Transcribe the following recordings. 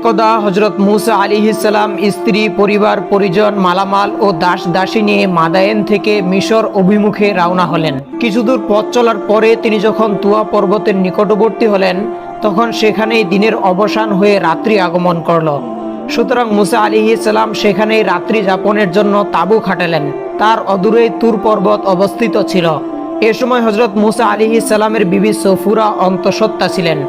একদা হযরত মূসা আলাইহিস সালাম স্ত্রী, পরিবার পরিজন, মালামাল ও দাস দাসী নিয়ে মাদায়েন থেকে মিশর অভিমুখে রওনা হলেন। কিছুদূর পথ চলার পরে তিনি যখন তুয়া পর্বতের নিকটবর্তী হলেন, তখন সেখানেই দিনের অবসান হয়ে রাত্রি আগমন করল। সুতরাং মূসা আলাইহিস সালাম সেখানেই রাত্রি যাপনের জন্য তাঁবু খাটালেন। তার অদূরে তুর পর্বত অবস্থিত ছিল। এ সময় হযরত মূসা আলাইহিস সালামের বিবি সফুরা অন্তঃসত্ত্বা ছিলেন।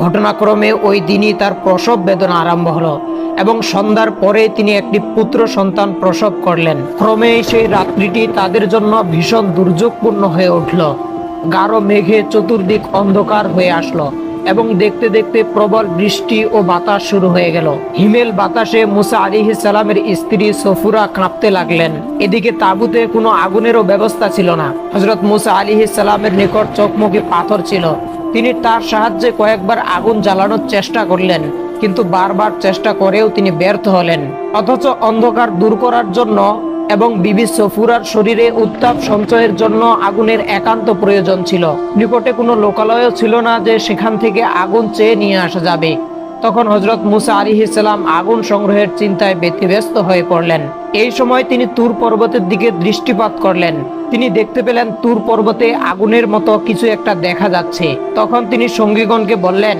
ঘটনাক্রমে ওই দিনই তার প্রসব বেদনা আরম্ভ হলো এবং সন্ধ্যার পরে তিনি একটি পুত্র সন্তান প্রসব করলেন। ক্রমে সেই রাত্রিটি তাদের জন্য ভীষণ দুর্যোগপূর্ণ হয়ে উঠল। গাঢ় মেঘে চতুর্দিক অন্ধকার হয়ে আসলো এবং দেখতে দেখতে প্রবল বৃষ্টি ও বাতাস শুরু হয়ে গেল। হিমেল বাতাসে মূসা আলাইহিস সালামের স্ত্রী সফুরা কাঁপতে লাগলেন। এদিকে তাঁবুতে কোনো আগুনেরও ব্যবস্থা ছিল না। হযরত মূসা আলাইহিস সালামের নিকট চকমকি পাথর ছিল। তিনি তার সাহায্যে কয়েকবার আগুন জ্বালানোর চেষ্টা করলেন, কিন্তু বারবার চেষ্টা করেও তিনি ব্যর্থ হলেন। অথচ অন্ধকার দূর করার জন্য এবং বিবি সফুরার শরীরে উত্তাপ সঞ্চয়ের জন্য আগুনের একান্ত প্রয়োজন ছিল। নিকটে কোনো লোকালয়ও ছিল না যে সেখান থেকে আগুন চেয়ে নিয়ে আসা যাবে। তখন হযরত মূসা আলাইহিস সালাম আগুন সংগ্রহের চিন্তায় ব্যতিব্যস্ত হয়ে পড়লেন। এই সময় তিনি তুর পর্বতের দিকে দৃষ্টিপাত করলেন। তিনি দেখতে পেলেন তুর পর্বতে আগুনের মতো কিছু একটা দেখা যাচ্ছে। তখন তিনি সঙ্গীগণকে বললেন,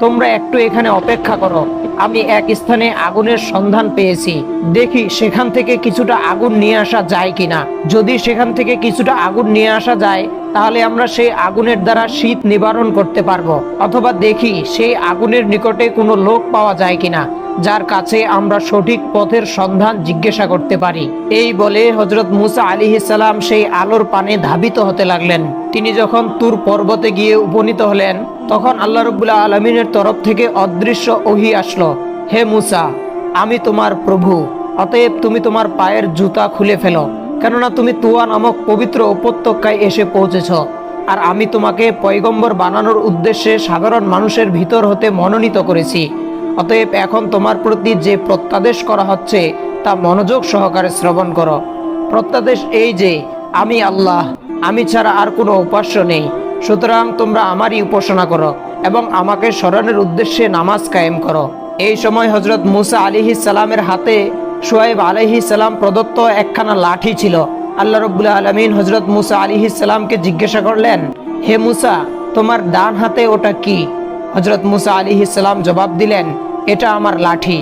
তোমরা একটু এখানে অপেক্ষা করো, আমি এক স্থানে আগুনের সন্ধান পেয়েছি, দেখি সেখান থেকে কিছুটা আগুন নিয়ে আসা যায় কিনা। যদি সেখান থেকে কিছুটা আগুন নিয়ে আসা যায়, তাহলে আমরা সেই আগুনের দ্বারা শীত নিবারণ করতে পারবো। অথবা দেখি সেই আগুনের নিকটে কোনো লোক পাওয়া যায় কিনা, যার কাছে আমরা সঠিক পথের সন্ধান জিজ্ঞাসা করতে পারি। এই বলে হযরত মূসা আলাইহিস সালাম সেই আলোর পানে ধাবিত হতে লাগলেন। তিনি যখন তুর পর্বতে গিয়ে উপনীত হলেন, তখন আল্লাহ রাব্বুল আলামিনের তরফ থেকে অদৃশ্য ওহী আসলো। হে মূসা, আমি তোমার প্রভু, অতএব তুমি তোমার পায়ের জুতা খুলে ফেলো, কেননা তুমি তুয়া নামক পবিত্র উপত্যকায় এসে পৌঁছেছ। আর আমি তোমাকে পয়গম্বর বানানোর উদ্দেশ্যে সাধারণ মানুষের ভিতর হতে মনোনীত করেছি। অতএব এখন তোমার প্রতি যে প্রত্যাদেশ করা হচ্ছে তা মনোযোগ সহকারে শ্রবণ করো। প্রত্যাদেশ এই যে, আমি আল্লাহ, আমি ছাড়া আর কোনো উপাস্য নেই। সুতরাং তোমরা আমারই উপাসনা করো এবং আমাকে স্মরণের উদ্দেশ্যে নামাজ কায়েম করো। এই সময় হযরত মূসা আলাইহিস সালামের হাতে শুআয়ব আলাইহিস সালাম প্রদত্ত একখানা লাঠি ছিল। আল্লাহ রাব্বুল আলামিন হযরত মূসা আলাইহিস সালামকে জিজ্ঞাসা করলেন, হে মূসা, তোমার ডান হাতে ওটা কি? হযরত মূসা আলাইহিস সালাম জবাব দিলেন, এটা আমার লাঠি।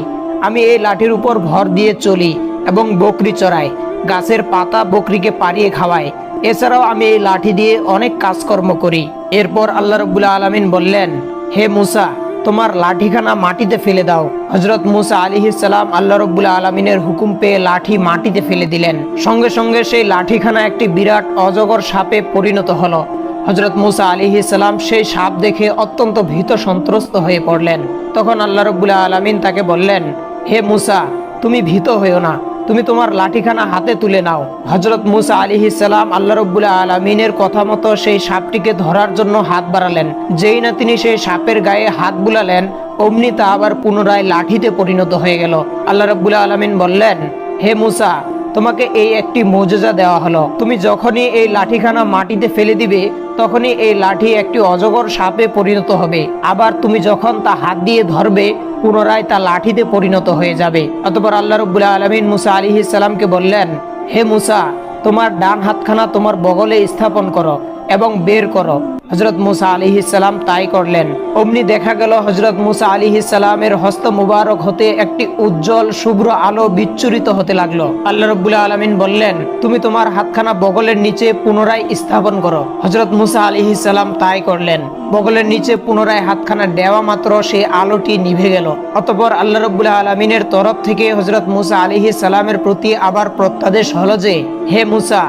আমি এই লাঠির উপর ভর দিয়ে চলি এবং বকরি চড়াই, গাছের পাতা বকরিকে পাড়িয়ে খাওয়াই। এছাড়াও আমি এই লাঠি দিয়ে অনেক কাজকর্ম করি। এরপর আল্লাহ রাব্বুল আলামিন বললেন, হে মূসা, তোমার লাঠিখানা মাটিতে ফেলে দাও। হযরত মূসা আলাইহিস সালাম আল্লাহ রাব্বুল আলামিনের হুকুম পেয়ে লাঠি মাটিতে ফেলে দিলেন। সঙ্গে সঙ্গে সেই লাঠিখানা একটি বিরাট অজগর সাপে পরিণত হলো। হযরত মূসা আলাইহিস সালাম সেই সাপ দেখে অত্যন্ত ভীত সন্ত্রস্ত হয়ে পড়লেন। তখন আল্লাহ রাব্বুল আলামিন তাকে বললেন, হে মূসা, তুমি ভীত হইও না, তুমি তোমার লাঠিখানা হাতে তুলে নাও। হযরত মূসা আলাইহিস সালাম আল্লাহ রাব্বুল আলামিনের কথা মতো সেই সাপটিকে ধরার জন্য হাত বাড়ালেন। যেই না তিনি সেই সাপের গায়ে হাত বুলালেন, অমনি তা আবার পুনরায় লাঠিতে পরিণত হয়ে গেল। আল্লাহ রাব্বুল আলামিন বললেন, হে মূসা, তোমাকে এই একটি মুজিজা দেওয়া হলো। তুমি যখনই এই লাঠিখানা মাটিতে ফেলে দিবে, তখনই এই লাঠি একটি অজগর সাপে পরিণত হবে। আবার তুমি যখন তা হাত দিয়ে ধরবে, পুনরায় তা লাঠিতে পরিণত হয়ে যাবে। অতঃপর আল্লাহ রাব্বুল আলামিন মূসা আলাইহিস সালামকে বললেন, হে মূসা, তোমার ডান হাতখানা তোমার বগলে স্থাপন করো এবং বের করো। হযরত মূসা আলাইহিস সালাম তাই করলেন। অমনি দেখা গেল হযরত মূসা আলাইহিস সালামের হস্ত মুবারক হতে একটি উজ্জ্বল শুভ্র আলো বিচ্ছুরিত হতে লাগলো। আল্লাহ রাব্বুল আলামিন বললেন, তুমি তোমার হাতখানা বগলের নিচে পুনরায় স্থাপন করো। হযরত মূসা আলাইহিস সালাম তাই করলেন। বগলের নিচে পুনরায় হাতখানা দেওয়া মাত্র সেই আলোটি নিভে গেল। অতঃপর আল্লাহ রাব্বুল আলামিনের তরফ থেকে হযরত মূসা আলাইহিস সালামের প্রতি আবার প্রত্যাদেশ হলো যে, হে মূসা,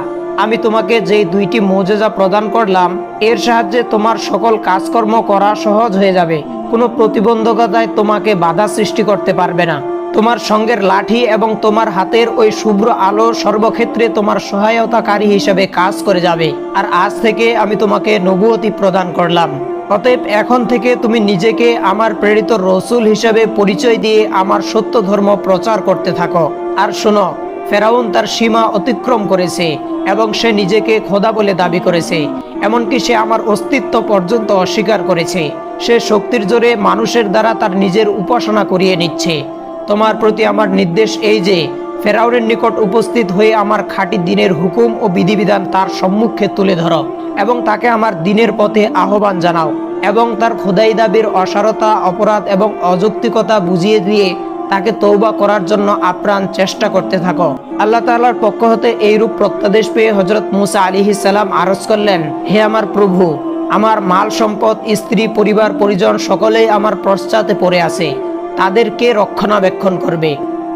আমি তোমাকে যেই দুইটি মুজিজা প্রদান করলাম, এর সাহায্যে তোমার সকল কাজকর্ম করা সহজ হয়ে যাবে। কোনো প্রতিবন্ধকতায় তোমাকে বাধা সৃষ্টি করতে পারবে না। তোমার সঙ্গের লাঠি এবং তোমার হাতের ওই শুভ্র আলো সর্বক্ষেত্রে তোমার সহায়তাকারী হিসেবে কাজ করে যাবে। আর আজ থেকে আমি তোমাকে নবুয়তি প্রদান করলাম। অতএব এখন থেকে তুমি নিজেকে আমার প্রেরিত রসুল হিসেবে পরিচয় দিয়ে আমার সত্য ধর্ম প্রচার করতে থাকো। আর শোনো, ফেরাউন তার সীমা অতিক্রম করেছে এবং সে নিজেকে খোদা বলে দাবি করেছে। এমনকি সে আমার অস্তিত্ব পর্যন্ত অস্বীকার করেছে। সে শক্তির জোরে মানুষের দ্বারা তার নিজের উপাসনা করিয়ে নিচ্ছে। তোমার প্রতি আমার নির্দেশ এই যে ফেরাউনের নিকট উপস্থিত হয়ে আমার খাঁটি দ্বীনের হুকুম ও বিধিবিধান তার সম্মুখে তুলে ধরো এবং তাকে আমার দ্বীনের পথে আহ্বান জানাও এবং তার খোদাই দাবির অসারতা, অপরাধ এবং অযৌক্তিকতা বুঝিয়ে দিয়ে তাকে তওবা করার জন্য আপ্রাণ চেষ্টা করতে থাকো। আল্লাহ তাআলার পক্ষ হতে এইরূপ প্রত্যাদেশ পেয়ে হযরত মুসা আলাইহিস সালাম আরজ করলেন, হে আমার প্রভু, আমার মাল সম্পদ, স্ত্রী, পরিবার পরিজন সকলেই আমার পশ্চাতে পড়ে আছে। তাদের কে রক্ষণাবেক্ষণ করবে?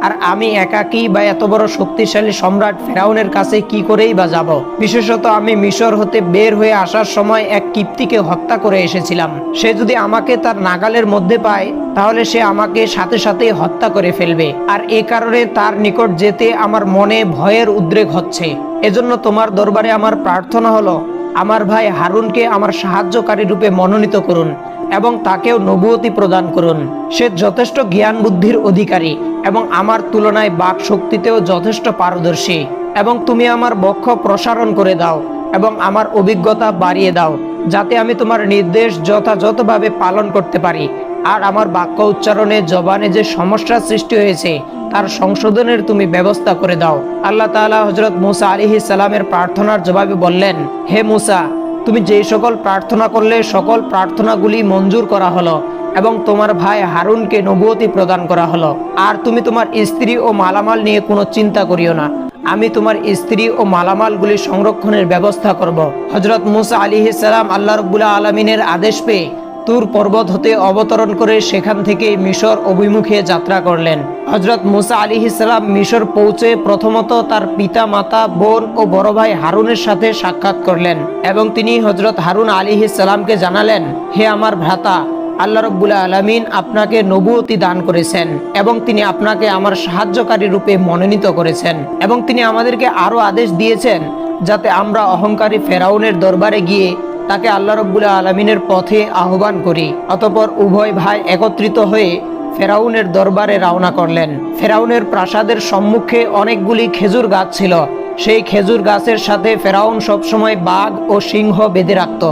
আর আমি একাকী বা এত বড় শক্তিশালী সম্রাট ফেরাউনের কাছে কি করেই বা যাব? বিশেষত আমি মিশর হতে বের হয়ে আসার সময় এক কিপ্তিকে হত্যা করে এসেছিলাম। সে যদি আমাকে তার নাগালের মধ্যে পায় তাহলে সে আমাকে সাথে সাথেই হত্যা করে ফেলবে। আর এ কারণে তার নিকট যেতে আমার মনে ভয়ের উদ্রেক হচ্ছে। এজন্য তোমার দরবারে আমার প্রার্থনা হলো, আমার ভাই হারুনকে আমার সাহায্যকারী রূপে মনোনীত করুন এবং তাকেও নবুয়তি প্রদান করুন। সে যথেষ্ট জ্ঞান বুদ্ধির অধিকারী এবং আমার তুলনায় বাক শক্তিতেও যথেষ্ট পারদর্শী। এবং তুমি আমার বক্ষ প্রসারণ করে দাও এবং আমার অভিজ্ঞতা বাড়িয়ে দাও, যাতে আমি তোমার নির্দেশ যথাযথভাবে পালন করতে পারি। আর আমার বাক্য উচ্চারণে জবানে যে সমস্যার সৃষ্টি হয়েছে তার সংশোধনের তুমি ব্যবস্থা করে দাও। আল্লাহ তাআলা হযরত মুসা আলাইহিস সালামের প্রার্থনার জবাবে বললেন, হে মুসা, তুমি যেই সকল প্রার্থনা করলে সকল প্রার্থনাগুলি মঞ্জুর করা হলো এবং তোমার ভাই হারুনকে নবুয়তি প্রদান করা হলো। আর তুমি তোমার স্ত্রী ও মালামাল নিয়ে কোনো চিন্তা করিও না, আমি তোমার স্ত্রী ও মালামালগুলি সংরক্ষণের ব্যবস্থা করব। হযরত মুসা আলাইহিস সালাম আল্লাহ রাব্বুল আলামিনের আদেশ পেয়ে তুর পর্বত হতে অবতরণ করে সেখান থেকে মিশর অভিমুখে যাত্রা করলেন। হযরত মুসা আলাইহিস সালাম মিশর পৌঁছে প্রথমত তার পিতা, মাতা, বোন ও বড় ভাই হারুনের সাথে সাক্ষাৎ করলেন এবং তিনি হযরত হারুন আলাইহিস সালামকে জানালেন, হে আমার ভ্রাতা, আল্লাহ রাব্বুল আলামিন আপনাকে নবুয়তি দান করেছেন এবং তিনি আপনাকে আমার সাহায্যকারী রূপে মনোনীত করেছেন এবং তিনি আমাদেরকে আরো আদেশ দিয়েছেন যাতে আমরা অহংকারী ফেরাউনের দরবারে গিয়ে তাকে আল্লাহ রাব্বুল আলামিনের পথে আহ্বান করি। অতঃপর উভয় ভাই একত্রিত হয়ে ফেরাউনের দরবারে রওনা করলেন। ফেরাউনের প্রাসাদের সম্মুখে অনেকগুলি খেজুর গাছ ছিল। সেই খেজুর গাছের সাথে ফেরাউন সবসময় বাঘ ও সিংহ বেঁধে রাখত,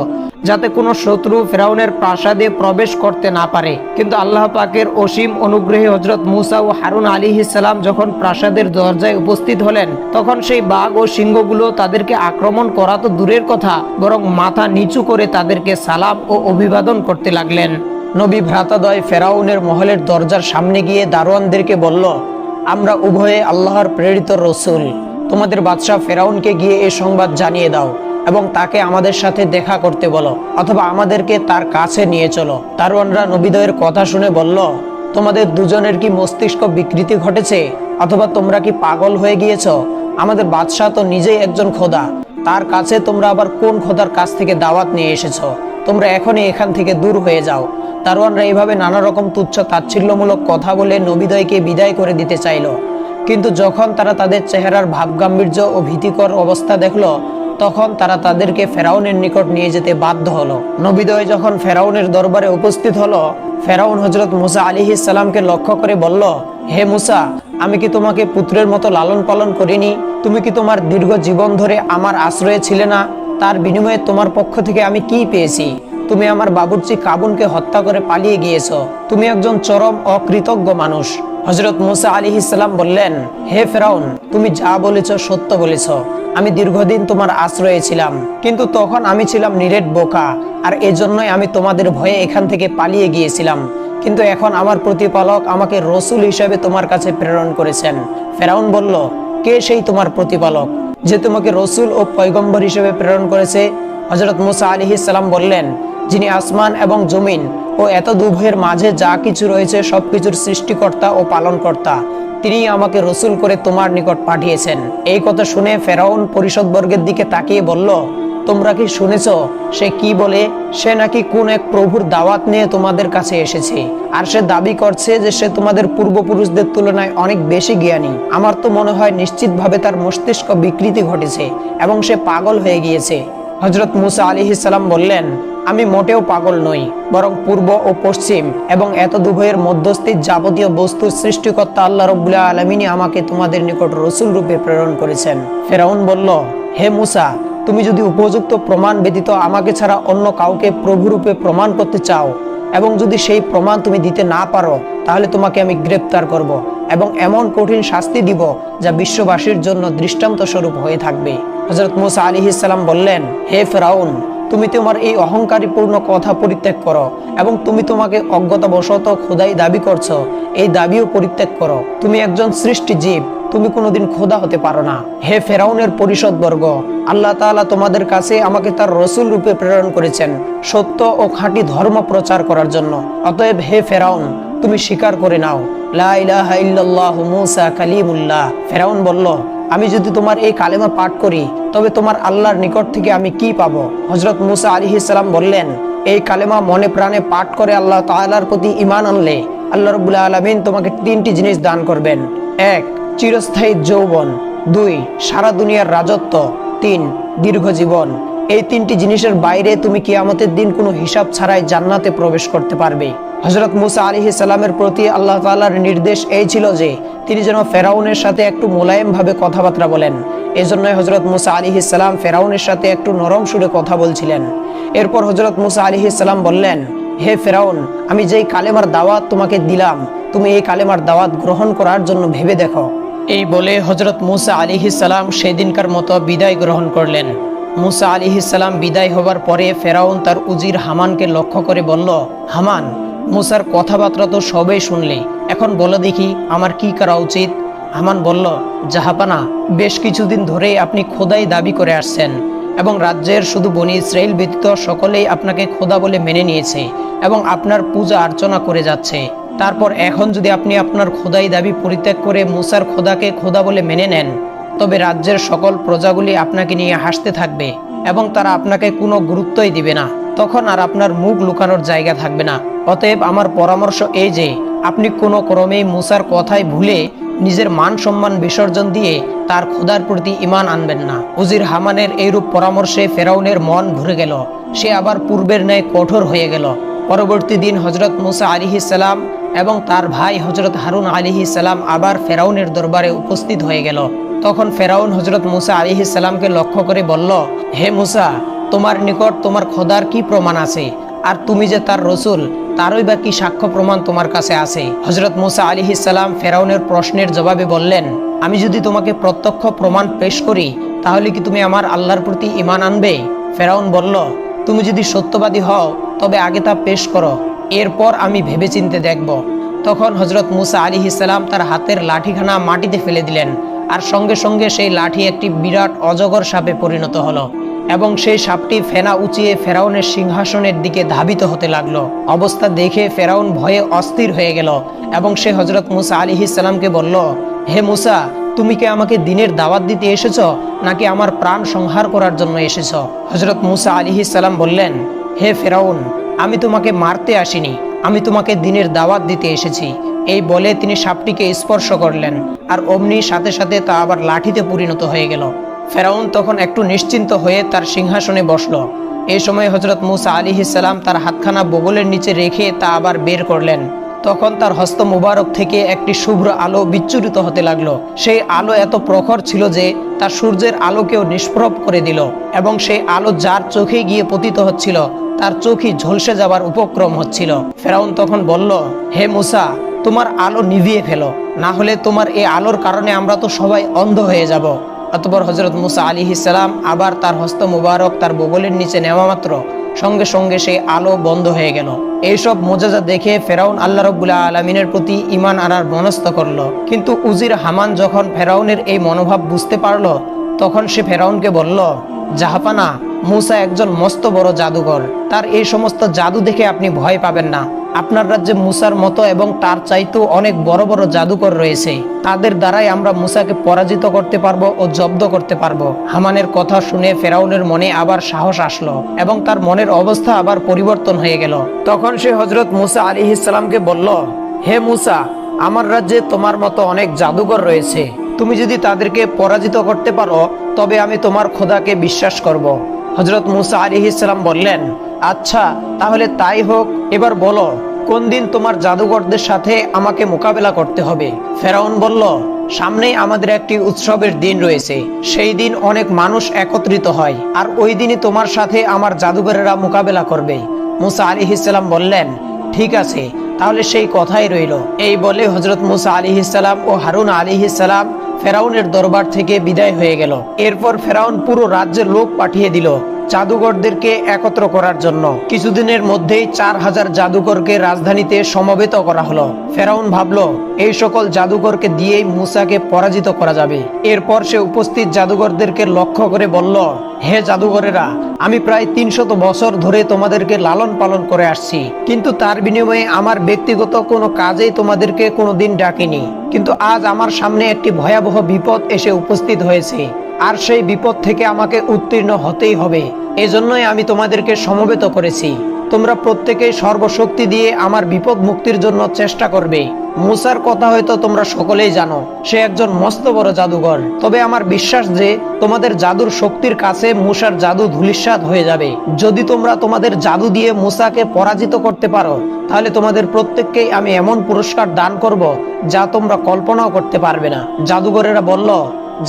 যাতে কোনো শত্রু ফেরাউনের প্রাসাদে প্রবেশ করতে না পারে। কিন্তু আল্লাহ পাকের অসীম অনুগ্রহে হযরত মুসা ও হারুন আলাইহিস সালাম যখন প্রাসাদের দরজায় উপস্থিত হলেন, তখন সেই বাঘ ও সিংহগুলো তাদেরকে আক্রমণ করা তো দূরের কথা, বরং মাথা নিচু করে তাদেরকে সালাম ও অভিবাদন করতে লাগলেন। নবী ভ্রাতাদ্বয় ফেরাউনের মহলের দরজার সামনে গিয়ে দারোয়ানদেরকে বলল, আমরা উভয়ে আল্লাহর প্রেরিত রসূল। তোমাদের বাদশাহ ফেরাউনকে গিয়ে এই সংবাদ জানিয়ে দাও এবং তাকে আমাদের সাথে দেখা করতে বলো, অথবা আমাদেরকে তার কাছে নিয়ে চলো। দারোয়ানরা নবীদ্বয়ের কথা শুনে বলল, তোমাদের দুজনের কি মস্তিষ্ক বিকৃতি ঘটেছে, অথবা তোমরা কি পাগল হয়ে গিয়েছ? আমাদের বাদশাহ তো নিজেই একজন খোদা, তার কাছে তোমরা আবার কোন খোদার কাছ থেকে দাওয়াত নিয়ে এসেছো? তোমরা এখনই এখান থেকে দূর হয়ে যাও। দারোয়ানরা এইভাবে নানা রকম তুচ্ছ তাচ্ছিল্যমূলক কথা বলে নবীদ্বয়কে বিদায় করে দিতে চাইল। কিন্তু যখন তারা তাদের চেহারার ভাবগাম্ভীর্য ও ভীতিকর অবস্থা দেখলো, তখন তারা তাদেরকে ফেরাউনের নিকট নিয়ে যেতে বাধ্য হলো। নবীদ্বয় যখন ফেরাউনের দরবারে উপস্থিত হলো, ফেরাউন হযরত মুসা আলাইহিস সালামকে লক্ষ্য করে বলল, হে মুসা, আমি কি তোমাকে পুত্রের মতো লালন পালন করিনি? তুমি কি তোমার দীর্ঘ জীবন ধরে আমার আশ্রয়ে ছিলে না? তার বিনিময়ে তোমার পক্ষ থেকে আমি কি পেয়েছি? তুমি আমার বাবুর্চি কাবুনকে হত্যা করে পালিয়ে গিয়েছো। তুমি একজন চরম অকৃতজ্ঞ মানুষ। হযরত মুসা আলাইহিস সালাম বললেন, হে ফেরাউন, তুমি যা বলেছ সত্য বলেছ। আমি দীর্ঘদিন তোমার আশ্রয়ে ছিলাম, কিন্তু তখন আমি ছিলাম নিরেট বোকা, আর এজন্যই আমি তোমাদের ভয়ে এখান থেকে পালিয়ে গিয়েছিলাম। কিন্তু এখন আমার প্রতিপালক আমাকে রসুল হিসেবে তোমার কাছে প্রেরণ করেছেন। ফেরাউন বলল, কে সেই তোমার প্রতিপালক যে তোমাকে রসুল ও পয়গম্বর হিসেবে প্রেরণ করেছে? হযরত মুসা আলাইহিস সালাম বললেন, যিনি আসমান এবং জমিন ও এত দুভয়ের মাঝে যা কিছু রয়েছে সবকিছুর সৃষ্টিকর্তা ও পালনকর্তা, তিনি আমাকে রসুল করে তোমার নিকট পাঠিয়েছেন। এই কথা শুনে ফেরাউন পরিষদবর্গের দিকে তাকিয়ে বলল, তোমরা কি শুনেছ সে কি বলে? সে নাকি কোন এক প্রভুর দাওয়াত নিয়ে তোমাদের কাছে এসেছে, আর সে দাবি করছে যে সে তোমাদের পূর্বপুরুষদের তুলনায় অনেক বেশি জ্ঞানী। আমার তো মনে হয় নিশ্চিতভাবে তার মস্তিষ্ক বিকৃতি ঘটেছে এবং সে পাগল হয়ে গিয়েছে। হযরত মুসা আলাইহিস সালাম বললেন, আমি মোটেও পাগল নই, বরং পূর্ব ও পশ্চিম এবং এত দুভয়ের মধ্যস্থিত যাবতীয় বস্তুর সৃষ্টিকর্তা আল্লাহ রাব্বুল আলামিনই আমাকে তোমাদের নিকট রসূল রূপে প্রেরণ করেছেন। ফেরাউন বলল, হে মুসা, তুমি যদি উপযুক্ত প্রমাণ ব্যতীত আমাকে ছাড়া অন্য কাউকে প্রভুরূপে প্রমাণ করতে চাও এবং যদি সেই প্রমাণ তুমি দিতে না পারো, তাহলে তোমাকে আমি গ্রেপ্তার করব এবং এমন কঠিন শাস্তি দিব যা বিশ্ববাসীর জন্য দৃষ্টান্ত স্বরূপ হয়ে থাকবে। হযরত মূসা আলাইহিস সালাম বললেন, হে ফেরাউন, তুমি তোমার এই অহংকারীপূর্ণ কথা পরিত্যাগ করো এবং তুমি তোমাকে অজ্ঞতাবশত খোদাই দাবি করছো, এই দাবিও পরিত্যাগ করো। তুমি একজন সৃষ্টি জীব, তুমি কোনোদিন খোদা হতে পারো না। হে ফেরাউনের পরিষদবর্গ, আল্লাহ তাআলা তোমাদের কাছে আমাকে তার রসুল রূপে প্রেরণ করেছেন সত্য ও খাঁটি ধর্ম প্রচার করার জন্য। অতএব হে ফেরাউন, তুমি স্বীকার করে নাও লা ইলাহা ইল্লাল্লাহু মূসা কালিমুল্লাহ। ফেরাউন বলল, আমি যদি তোমার এই কালেমা পাঠ করি তবে তোমার আল্লাহর নিকট থেকে আমি কি পাবো? হযরত মূসা আলাইহিস সালাম বললেন, এই কালেমা মনে প্রাণে পাঠ করে আল্লাহ তাআলার প্রতি ঈমান আনলে আল্লাহ রাব্বুল আলামিন তোমাকে 3টি জিনিস দান করবেন। 1, চিরস্থায়ী যৌবন। 2, সারা দুনিয়ার রাজত্ব। 3, দীর্ঘ জীবন। এই 3টি জিনিসের বাইরে তুমি কিয়ামতের দিন কোনো হিসাব ছাড়াই জান্নাতে প্রবেশ করতে পারবে। হযরত মূসা আলাইহিস সালামের প্রতি আল্লাহ তাআলার নির্দেশ এই ছিল যে তিনি যেন ফেরাউনের সাথে একটু মোলায়েম ভাবে কথাবার্তা বলেন। এজন্যই হযরত মূসা আলাইহিস সালাম ফেরাউনের সাথে একটু নরম সুরে কথা বলছিলেন। এরপর হযরত মূসা আলাইহিস সালাম বললেন, হে ফেরাউন, আমি যেই কালেমার দাওয়াত তোমাকে দিলাম, তুমি এই কালেমার দাওয়াত গ্রহণ করার জন্য ভেবে দেখো। এই বলে হযরত মূসা আলাইহিস সালাম সেদিনকার মতো বিদায় গ্রহণ করলেন। মূসা আলাইহিস সালাম বিদায় হবার পরে ফেরাউন তার উজির হামানকে লক্ষ্য করে বলল, হামান, মূসার কথাবার্তা তো সবই শুনলে, এখন বলো দেখি আমার কি করা উচিত? হামান বলল, জাহাপানা, বেশ কিছুদিন ধরেই আপনি খোদাই দাবি করে আসছেন এবং রাজ্যের শুধু বনি ইসরাইল ব্যতীত সকলেই আপনাকে খোদা বলে মেনে নিয়েছে এবং আপনার পূজা অর্চনা করে যাচ্ছে। তারপর এখন যদি আপনি আপনার খোদাই দাবি পরিত্যাগ করে মূসার খোদাকে খোদা বলে মেনে নেন, তবে রাজ্যের সকল প্রজাগুলি আপনাকে নিয়ে হাসতে থাকবে এবং তারা আপনাকে কোনো গুরুত্বই দিবে না। তখন আর আপনার মুখ লুকানোর জায়গা থাকবে না। অতএব আমার পরামর্শ এই যে আপনি কোনো ক্রমেই মূসার কথায় ভুলে নিজের মান সম্মান বিসর্জন দিয়ে তার খোদার প্রতি ঈমান আনবেন না। উজির হামানের এইরূপ পরামর্শে ফেরাউনের মন ঘুরে গেল। সে আবার পূর্বের ন্যায় কঠোর হয়ে গেল। পরবর্তী দিন হযরত মূসা আলাইহিস সালাম এবং তার ভাই হযরত হারুন আলাইহিস সালাম আবার ফেরাউনের দরবারে উপস্থিত হয়ে গেল। তখন ফেরাউন হযরত মূসা আলাইহিস সালামকে লক্ষ্য করে বলল, হে মূসা, তোমার নিকট তোমার খোদার কি প্রমাণ আছে? আর তুমি যে তার রসুল, তারই বা কি সাক্ষ্য প্রমাণ তোমার কাছে আছে? হযরত মূসা আলাইহিস সালাম ফেরাউনের প্রশ্নের জবাবে বললেন, আমি যদি তোমাকে প্রত্যক্ষ প্রমাণ পেশ করি তাহলে কি তুমি আমার আল্লাহর প্রতি ঈমান আনবে? ফেরাউন বলল, তুমি যদি সত্যবাদী হও তবে আগে তা পেশ করো, এরপর আমি ভেবেচিন্তে দেখব। তখন হযরত মূসা আলাইহিস সালাম তার হাতের লাঠিখানা মাটিতে ফেলে দিলেন আর সঙ্গে সঙ্গে সেই লাঠি একটি বিরাট অজগর সাপে পরিণত হলো এবং সেই সাপটি ফেনা উঁচিয়ে ফেরাউনের সিংহাসনের দিকে ধাবিত হতে লাগলো। অবস্থা দেখে ফেরাউন ভয়ে অস্থির হয়ে গেল এবং সে হযরত মূসা আলাইহিস সালামকে বলল, হে মূসা, তুমি কি আমাকে দ্বীনের দাওয়াত দিতে এসেছো নাকি আমার প্রাণ সংহার করার জন্য এসেছো? হযরত মূসা আলাইহিস সালাম বললেন, হে ফেরাউন, আমি তোমাকে মারতে আসিনি, আমি তোমাকে দ্বীনের দাওয়াত দিতে এসেছি। এই বলে তিনি সাপটিকে স্পর্শ করলেন আর অমনি সাথে সাথে তা আবার লাঠিতে পরিণত হয়ে গেল। ফেরাউন তখন একটু নিশ্চিন্ত হয়ে তার সিংহাসনে বসল। এই সময় হযরত মূসা আলাইহিস সালাম তার হাতখানা বগলের নিচে রেখে তা আবার বের করলেন। তখন তার হস্ত মুবারক থেকে একটি শুভ্র আলো বিচ্ছুরিত হতে লাগলো। সেই আলো এত প্রখর ছিল যে তা সূর্যের আলোকেও নিষ্প্রভ করে দিল এবং সেই আলো যার চোখে গিয়ে পতিত হচ্ছিল তার চোখই ঝলসে যাবার উপক্রম হচ্ছিল। ফেরাউন তখন বলল, হে মূসা, তোমার আলো নিভিয়ে ফেলো, না হলে তোমার এই আলোর কারণে আমরা তো সবাই অন্ধ হয়ে যাব। অতঃপর হযরত মূসা আলাইহিস সালাম আবার তার হস্ত মুবারক তার বগলের নিচে নেওয়া মাত্র সঙ্গে সঙ্গে সেই আলো বন্ধ হয়ে গেল। এইসব মুজিজা দেখে ফেরাউন আল্লাহ রাব্বুল আলামিনের প্রতি ঈমান আনার মনস্থ করল। কিন্তু উজির হামান যখন ফেরাউনের এই মনোভাব বুঝতে পারল, তখন সে ফেরাউনকে বলল, জাহাপানা, মূসা একজন মস্ত বড় জাদুকর, তার এই সমস্ত জাদু দেখে আপনি ভয় পাবেন না। আপনার রাজ্যে মূসার মতো এবং তার চাইতেও অনেক বড় বড় জাদুকর রয়েছে, তাদের দ্বারাই আমরা মূসাকে পরাজিত করতে পারবো ও জব্দ করতে পারবো। হামানের কথা শুনে ফেরাউনের মনে আবার সাহস আসলো এবং তার মনের অবস্থা আবার পরিবর্তন হয়ে গেল। তখন সে হযরত মূসা আলাইহিস সালামকে বলল, হে মূসা, আমার রাজ্যে তোমার মতো অনেক জাদুকর রয়েছে, তুমি যদি তাদেরকে পরাজিত করতে পারো তবে আমি তোমার খোদাকে বিশ্বাস করব। হযরত মূসা আলাইহিস সালাম বললেন, আচ্ছা, তাহলে তাই হোক, এবার বলো কোন দিন তোমার জাদুকরদের সাথে আমাকে মোকাবেলা করতে হবে? ফেরাউন বলল, সামনেই আমাদের একটি উৎসবের দিন রয়েছে, সেই দিন অনেক মানুষ একত্রিত হয়, আর ওই দিনই তোমার সাথে আমার জাদুঘরেরা মোকাবেলা করবে। মুসা আলাইহিস সালাম বললেন, ঠিক আছে, তাহলে সেই কথাই রইল। এই বলে হযরত মুসা আলাইহিস সালাম ও হারুন আলাইহিস সালাম ফেরাউনের দরবার থেকে বিদায় হয়ে গেল। এরপর ফেরাউন পুরো রাজ্যের লোক পাঠিয়ে দিল জাদুঘরদেরকে একত্র করার জন্য। কিছুদিনের মধ্যেই 4000 জাদুঘরকে রাজধানীতে সমবেত করা হলো। ফেরাউন ভাবলো এই সকল জাদুঘরকে দিয়েই মুসাকে পরাজিত করা যাবে। এরপর সে উপস্থিত জাদুঘরদেরকে লক্ষ্য করে বলল, হে জাদুঘরেরা, আমি প্রায় 300 বছর ধরে তোমাদেরকে লালন পালন করে আসছি, কিন্তু তার বিনিময়ে আমার ব্যক্তিগত কোনো কাজেই তোমাদেরকে কোনোদিন ডাকিনি। কিন্তু আজ আমার সামনে একটি ভয়াবহ বিপদ এসে উপস্থিত হয়েছে, আর সেই বিপদ থেকে আমাকে উত্তীর্ণ হতেই হবে। এজন্যই আমি তোমাদেরকে সমবেত করেছি। তোমরা প্রত্যেকেই সর্বশক্তি দিয়ে আমার বিপদ মুক্তির জন্য চেষ্টা করবে। মুসার কথা হয়তো তোমরা সকলেই জানো, সে একজন মস্ত বড় জাদুঘর। তবে আমার বিশ্বাস যে তোমাদের জাদুর শক্তির কাছে মুসার জাদু ধূলিসাৎ হয়ে যাবে। যদি তোমরা তোমাদের জাদু দিয়ে মুসাকে পরাজিত করতে পারো, তাহলে তোমাদের প্রত্যেককেই আমি এমন পুরস্কার দান করব যা তোমরা কল্পনাও করতে পারবে না। জাদুঘরেরা বলল,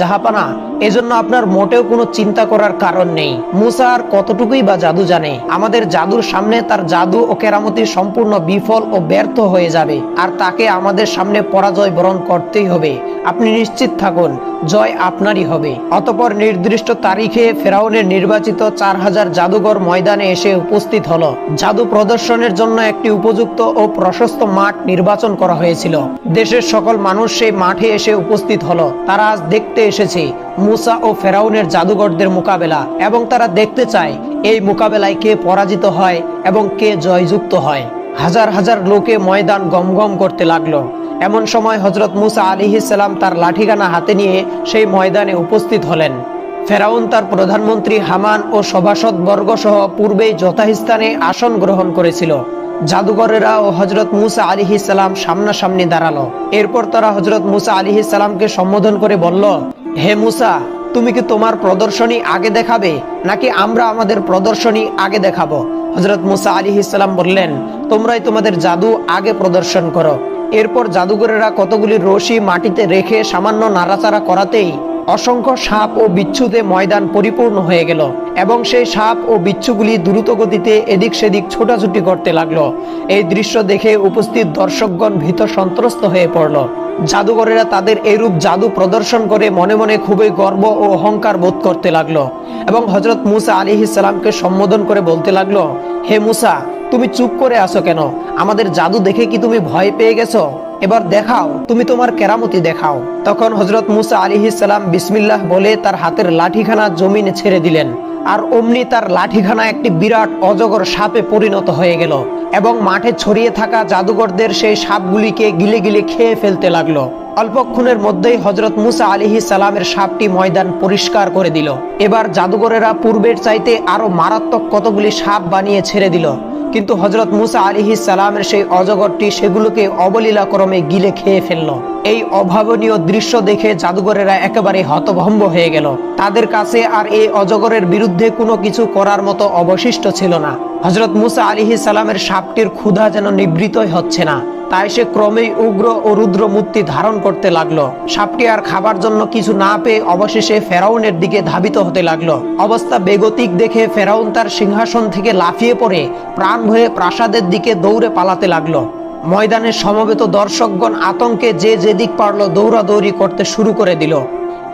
জাহাপানা, এজন্য আপনার মোটেও কোনো চিন্তা করার কারণ নেই। মুসা আর কতটুকুই বা জাদু জানে? আমাদের জাদুর সামনে তার জাদু ও কেরামতি সম্পূর্ণ বিফল ও ব্যর্থ হয়ে যাবে, আর তাকে আমাদের সামনে পরাজয় বরণ করতেই হবে। আপনি নিশ্চিত থাকুন, জয় আপনারই হবে। অতঃপর নির্দিষ্ট তারিখে ফেরাউনের নির্বাচিত 4000 জাদুঘর ময়দানে এসে উপস্থিত হলো। জাদু প্রদর্শনের জন্য একটি উপযুক্ত ও প্রশস্ত মাঠ নির্বাচন করা হয়েছিল। দেশের সকল মানুষ সেই মাঠে এসে উপস্থিত হলো। তারা আজ দেখতে এসেছে মুসা ও ফেরাউনের জাদুঘরদের মোকাবেলা, এবং তারা দেখতে চায় এই মোকাবেলায় কে পরাজিত হয় এবং কে জয়যুক্ত হয়। হাজার হাজার লোকে ময়দান গমগম করতে লাগলো। এমন সময় হযরত মুসা আলাইহিস সালাম তার লাঠিখানা হাতে নিয়ে সেই ময়দানে উপস্থিত হলেন। ফেরাউন তার প্রধানমন্ত্রী হামান ও সভাসদ বর্গ সহ পূর্বেই যথাস্থানে আসন গ্রহণ করেছিল। জাদুঘরেরা ও হযরত মুসা আলাইহিস সালাম সামনাসামনি দাঁড়ালো। এরপর তারা হযরত মুসা আলাইহিস সালামকে সম্বোধন করে বলল, হে মুসা, তুমি কি তোমার প্রদর্শনী আগে দেখাবে, নাকি আমরা আমাদের প্রদর্শনী আগে দেখাবো? হযরত মুসা আলাইহিস সালাম বললেন, তোমরাই তোমাদের জাদু আগে প্রদর্শন করো। এরপর জাদুঘরেরা কতগুলি রশি মাটিতে রেখে সামান্য নাড়াচাড়া করাতেই অসংখ্য সাপ ও বিচ্ছুতে ময়দান পরিপূর্ণ হয়ে গেল, এবং সেই সাপ ও বিচ্ছুগুলি দ্রুত গতিতে এদিক সেদিক ছোটাছুটি করতে লাগলো। এই দৃশ্য দেখে উপস্থিত দর্শকগণ ভীত সন্ত্রস্ত হয়ে পড়ল। জাদুঘরেরা তাদের এইরূপ জাদু প্রদর্শন করে মনে মনে খুবই গর্ব ও অহংকার বোধ করতে লাগলো, এবং হযরত মুসা আলাইহিস সালামকে সম্বোধন করে বলতে লাগলো, হে মুসা, তুমি চুপ করে আছো কেন? আমাদের জাদু দেখে কি তুমি ভয় পেয়ে গেছো? এবার দেখাও, তুমি তোমার কেরামতি দেখাও। তখন হযরত মুসা আলাইহিস সালাম বিসমিল্লাহ বলে তার হাতের লাঠিখানা জমিনে ছেড়ে দিলেন, আর অমনি তার লাঠিখানা একটি বিরাট অজগর সাপে পরিণত হয়ে গেল, এবং মাঠে ছড়িয়ে থাকা জাদুঘরদের সেই সাপগুলিকে গিলে গিলে খেয়ে ফেলতে লাগলো। অল্পক্ষণের মধ্যেই হযরত মুসা আলাইহিস সালামের সাপটি ময়দান পরিষ্কার করে দিল। এবার জাদুঘরেরা পূর্বের চাইতে আরো মারাত্মক কতগুলি সাপ বানিয়ে ছেড়ে দিল, কিন্তু হযরত মুসা আলাইহিস সালামের সেই অজগরটি সেগুলোকে অবলীলাক্রমে গিলে খেয়ে ফেলল। এই অভাবনীয় দৃশ্য দেখে জাদুঘরেরা একেবারে হতভম্ব হয়ে গেল। তাদের কাছে আর এই অজগরের বিরুদ্ধে কোনো কিছু করার মতো অবশিষ্ট ছিল না। হযরত মুসা আলাইহিস সালামের সাপটির ক্ষুধা যেন নিবৃত্তই হচ্ছে না, তাই সে ক্রমেই উগ্র ও রুদ্র মূর্তি ধারণ করতে লাগলো। সাপটি আর খাবার জন্য কিছু না পেয়ে অবশেষে ফেরাউনের দিকে ধাবিত হতে লাগলো। অবস্থা বেগতিক দেখে ফেরাউন তার সিংহাসন থেকে লাফিয়ে পড়ে প্রাণ ভয়ে প্রাসাদের দিকে দৌড়ে পালাতে লাগলো। ময়দানে সমবেত দর্শকগণ আতঙ্কে যে যেদিক পারল দৌড়াদৌড়ি করতে শুরু করে দিল।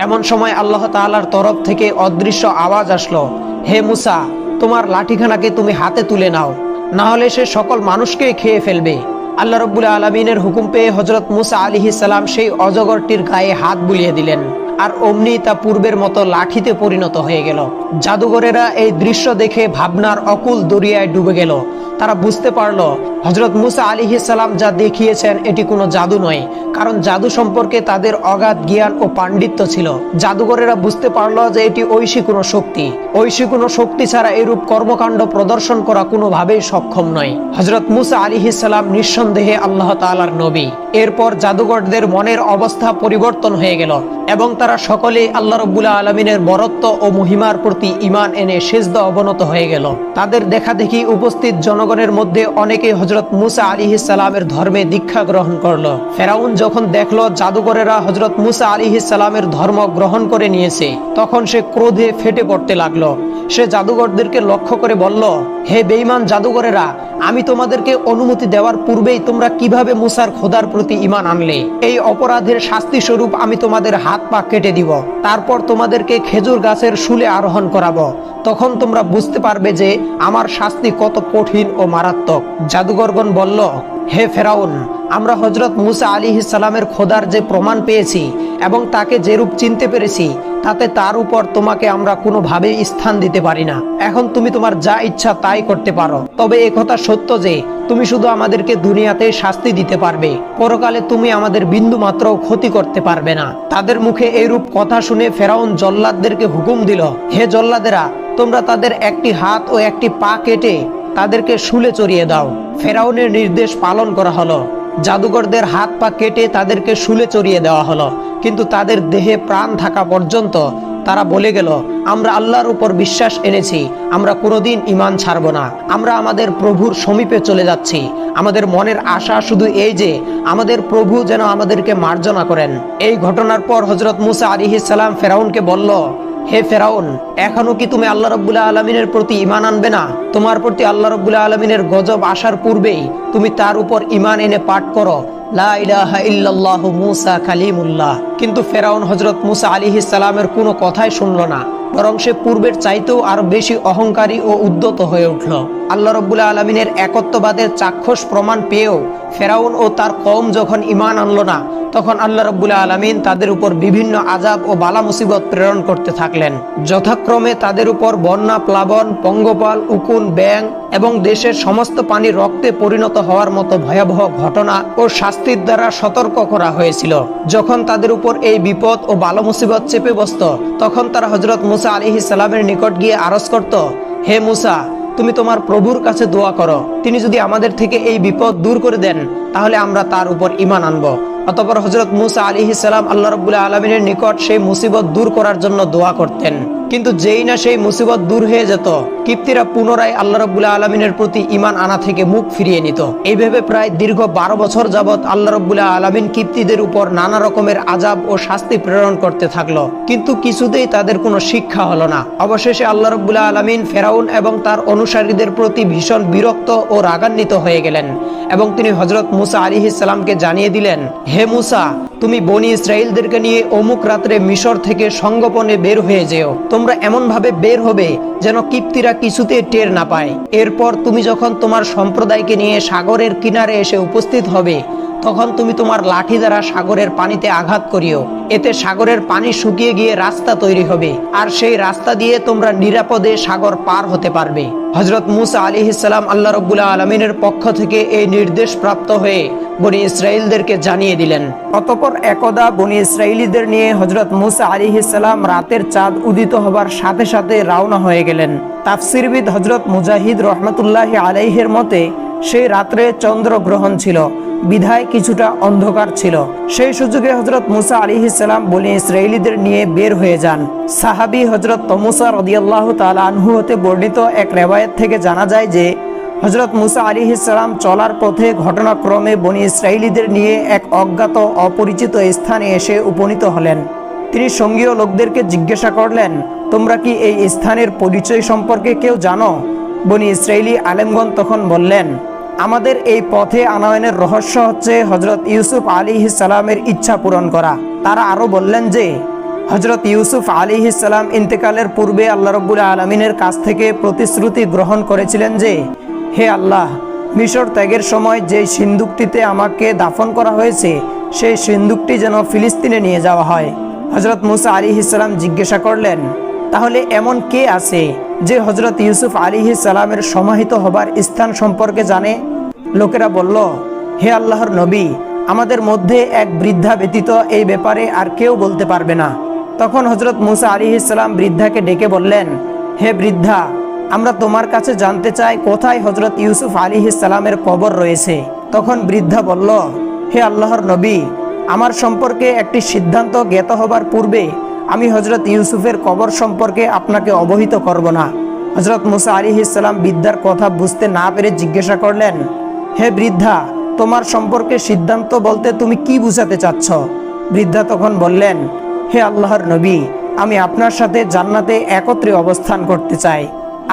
এমন সময় আল্লাহ তাআলার তরফ থেকে অদৃশ্য আওয়াজ আসলো, হে মুসা, তোমার লাঠিখানাকে তুমি হাতে তুলে নাও, না হলে সে সকল মানুষকে খেয়ে ফেলবে। আল্লাহ রাব্বুল আলামিনের হুকুম পেয়ে হযরত মুসা আলাইহিস সালাম সেই অজগরটির গায়ে হাত বুলিয়ে দিলেন, আর অমনি তা পূর্বের মতো লাঠিতে পরিণত হয়ে গেল। জাদুঘরেরা এই দৃশ্য দেখে ভাবনার অকুল দরিয়ায় ডুবে গেল। তারা বুঝতে পারল হযরত মুসা আলাইহিস সালাম যা দেখিয়েছেন এটি কোনো জাদু নয়, কারণ জাদু সম্পর্কে তাদের অগাধ জ্ঞান ও পাণ্ডিত্য ছিল। জাদুঘরেরা বুঝতে পারল যে এটি ঐশী কোনো শক্তি। ঐশী কোনো শক্তি ছাড়া এরূপ কর্মকাণ্ড প্রদর্শন করা কোনোভাবেই সক্ষম নয়। হযরত মুসা আলাইহিস সালাম নিঃসন্দেহে আল্লাহ তাআলার নবী। এরপর জাদুঘরদের মনের অবস্থা পরিবর্তন হয়ে গেল, এবং তারা তারা সকলেই আল্লাহ রাব্বুল আলামিনের বরত্ব ও মহিমার প্রতি ঈমান এনে সিজদা অবনত হয়ে গেল। তাদের দেখা দেখি উপস্থিত জনগণের মধ্যে অনেকেই হযরত মুসা আলাইহিস সালামের ধর্মে দীক্ষা গ্রহণ করলো। ফেরাউন যখন দেখলো জাদুকরেরা হযরত মুসা আলাইহিস সালামের ধর্ম গ্রহণ করে নিয়েছে, তখন সে ক্রোধে ফেটে পড়তে লাগলো। সে জাদুকরদেরকে লক্ষ্য করে বলল, হে বেঈমান জাদুকরেরা, আমি তোমাদেরকে অনুমতি দেওয়ার পূর্বেই তোমরা কিভাবে মুসার খোদার প্রতি ঈমান আনলে? এই অপরাধের শাস্তি স্বরূপ আমি তোমাদের হাত পা কেটে দিব, তারপর তোমাদেরকে খেজুর গাছের শুলে আরোহণ করাবো। তখন তোমরা বুঝতে পারবে যে আমার শাস্তি কত কঠিন ও মারাত্মক। জাদুকরগণ বলল, হে ফেরাউন, আমরা হযরত মুসা আলাইহিস সালামের খোদার যে প্রমাণ পেয়েছি এবং তাকে যেরূপ চিনতে পেরেছি, তাতে তার উপর তোমাকে আমরা কোনোভাবেই স্থান দিতে পারি না। এখন তুমি তোমার যা ইচ্ছা তাই করতে পারো, তবে একথা সত্য যে তুমি শুধু আমাদেরকে দুনিয়াতেই শাস্তি দিতে পারবে, পরকালে তুমি আমাদের বিন্দু মাত্র ক্ষতি করতে পারবে না। তাদের মুখে এইরূপ কথা শুনে ফেরাউন জল্লাদদেরকে হুকুম দিল, হে জল্লাদেরা, তোমরা তাদের একটি হাত ও একটি পা কেটে তাদেরকে শুলে চড়িয়ে দাও। ফেরাউনের নির্দেশ পালন করা হলো। জাদুকরদের হাত পা কেটে তাদেরকে শুলে চড়িয়ে দেওয়া হলো, কিন্তু তাদের দেহে প্রাণ থাকা পর্যন্ত তারা বলে গেল, আমরা আল্লাহর উপর বিশ্বাস এনেছি, আমরা কোনোদিন ঈমান ছাড়ব না, আমরা আমাদের প্রভুর সমীপে চলে যাচ্ছি। আমাদের মনের আশা শুধু এই যে আমাদের প্রভু যেন আমাদেরকে মার্জনা করেন। এই ঘটনার পর হযরত মুসা আলাইহিস সালাম ফেরাউনকে বলল, হে ফেরাউন, এখনো কি তুমি আল্লাহ রাব্বুল আলামিনের প্রতি ঈমান আনবে না? তোমার প্রতি আল্লাহ রাব্বুল আলামিনের গজব আসার পূর্বেই তুমি তার উপর ঈমান এনে পাঠ করো, লা ইলাহা ইল্লাল্লাহু মুসা কালিমুল্লাহ। কিন্তু ফেরাউন হযরত মুসা আলাইহিস সালামের কোনো কথাই শুনল না, বরং সে পূর্বের চাইতেও আরো বেশি অহংকারী ও উদ্যত হয়ে উঠল। আল্লাহ রাব্বুল আলামিনের একত্ববাদের চাক্ষুষ প্রমাণ পেয়েও ফেরাউন ও তার কওম যখন ঈমান আনলো না, তখন আল্লাহ রাব্বুল আলামিন তাদের উপর বিভিন্ন আযাব ও বালা মুসিবত প্রেরণ করতে থাকলেন। যথাক্রমে তাদের উপর বন্যা, প্লাবন, পঙ্গপাল, উকুন, ব্যাং এবং দেশের সমস্ত পানি রক্তে পরিণত হওয়ার মতো ভয়াবহ ঘটনা ও শাস্তির দ্বারা সতর্ক করা হয়েছিল। যখন তাদের উপর এই বিপদ ও বালা মুসিবত চেপে বসত, তখন তারা হযরত মুসা আলাইহিস সালামের নিকট গিয়ে আরজ করত, হে মুসা, তুমি তোমার প্রভুর কাছে দোয়া করো, তিনি যদি আমাদের থেকে এই বিপদ দূর করে দেন, তাহলে আমরা তার উপর ঈমান আনব। অতঃপর হযরত মুসা আলাইহিস সালাম আল্লাহ রাব্বুল আলামিনের নিকট সেই মুসিবত দূর করার জন্য দোয়া করতেন। কিন্তু যেই না সেই মুসিবত দূর হয়ে যেত, কিপ্তিরা পুনরায় আল্লাহ রাব্বুল আলামিনের প্রতি ঈমান আনা থেকে মুখ ফিরিয়ে নিত। এইভাবে প্রায় দীর্ঘ 12 বছর যাবত আল্লাহ রাব্বুল আলামিন কিপ্তিদের উপর নানা রকমের আযাব ও শাস্তি প্রেরণ করতে থাকলো, কিন্তু কিছুতেই তাদের কোনো শিক্ষা হলো না। অবশেষে আল্লাহ রাব্বুল আলামিন ফেরাউন এবং তার অনুসারীদের প্রতি ভীষণ বিরক্ত ও রাগান্বিত হয়ে গেলেন এবং তিনি হযরত মুসা আলাইহিস সালামকে জানিয়ে দিলেন, হে মুসা, তুমি বনি ইসরাইলদেরকে নিয়ে অমুক রাত্রে মিশর থেকে সঙ্গোপনে বের হয়ে যেও। তোমরা এমন ভাবে বের হবে যেন কিপ্তিরা কিছুতে টের না পায়। এরপর তুমি যখন তোমার সম্প্রদায়কে নিয়ে সাগরের কিনারে এসে উপস্থিত হবে, তখন তুমি তোমার লাঠি দ্বারা সাগরের পানিতে আঘাত করিও। এতে সাগরের পানি শুকিয়ে গিয়ে রাস্তা তৈরি হবে, আর সেই রাস্তা দিয়ে তোমরা নিরাপদে সাগর পার হতে পারবে। হযরত মুসা আলাইহিস সালাম আল্লাহ রাব্বুল আলামিনের পক্ষ থেকে এই নির্দেশ প্রাপ্ত হয়ে বনি ইসরাইলদেরকে জানিয়ে দিলেন। অতঃপর একদা বনি ইসরাইলীদের নিয়ে হযরত মুসা আলাইহিস সালাম রাতের চাঁদ উদিত হবার সাথে সাথে রওনা হয়ে গেলেন। তাফসীরবিদ হযরত মুজাহিদ রাহমাতুল্লাহি আলাইহির মতে সেই রাত্রে চন্দ্রগ্রহণ ছিল, বিধায় কিছুটা অন্ধকার ছিল। সেই সুযোগে হযরত মুসা আলাইহিস সালাম বনি ইসরাইলীদের নিয়ে বের হয়ে যান। সাহাবী হযরত তমুসা রাদিয়াল্লাহু তাআলা আনহু হতে বর্ণিত এক রিওয়ায়াত থেকে জানা যায় যে হযরত মুসা আলাইহিস সালাম চলার পথে ঘটনাক্রমে বনি ইসরাইলীদের নিয়ে এক অজ্ঞাত অপরিচিত স্থানে এসে উপনীত হলেন। তিনি সঙ্গীয় লোকদেরকে জিজ্ঞাসা করলেন, তোমরা কি এই স্থানের পরিচয় সম্পর্কে কেউ জানো? বনি ইসরাইলী আলেমগণ তখন বললেন, আমাদের এই পথে আনয়নের রহস্য হচ্ছে হযরত ইউসুফ আলাইহিস সালামের ইচ্ছা পূরণ করা। তারা আরো বললেন যে হযরত ইউসুফ আলাইহিস সালাম ইন্তেকালের পূর্বে আল্লাহ রাব্বুল আলামিনের কাছ থেকে প্রতিশ্রুতি গ্রহণ করেছিলেন যে, হে আল্লাহ, মিশর ত্যাগের সময় যে সিন্দুকটিতে আমাকে দাফন করা হয়েছে, সেই সিন্দুকটি যেন ফিলিস্তিনে নিয়ে যাওয়া হয়। হযরত মুসা আলাইহিস সালাম জিজ্ঞাসা করলেন, তাহলে এমন কে আছে যে হযরত ইউসুফ আলাইহিস সালামের সমাহিত হবার স্থান সম্পর্কে জানে? লোকেরা বলল, হে আল্লাহর নবী, আমাদের মধ্যে এক বৃদ্ধা ব্যতীত এই ব্যাপারে আর কেউ বলতে পারবে না। তখন হযরত মুসা আলাইহিস সালাম বৃদ্ধাকে ডেকে বললেন, হে বৃদ্ধা, আমরা তোমার কাছে জানতে চাই কোথায় হযরত ইউসুফ আলাইহিস সালামের কবর রয়েছে। তখন বৃদ্ধা বলল, হে আল্লাহর নবী, আমার সম্পর্কে একটি সিদ্ধান্ত জ্ঞাত হবার পূর্বে আমি হজরত ইউসুফের কবর সম্পর্কে আপনাকে অবহিত করব না। হজরত মুসা আলাইহিস সালাম বৃদ্ধার কথা বুঝতে না পেরে জিজ্ঞাসা করলেন, হে বৃদ্ধা, তোমার সম্পর্কে সিদ্ধান্ত বলতে তুমি কি বুঝাতে চাচ্ছ? বৃদ্ধা তখন বললেন, হে আল্লাহর নবী, আমি আপনার সাথে জান্নাতে একত্রে অবস্থান করতে চাই।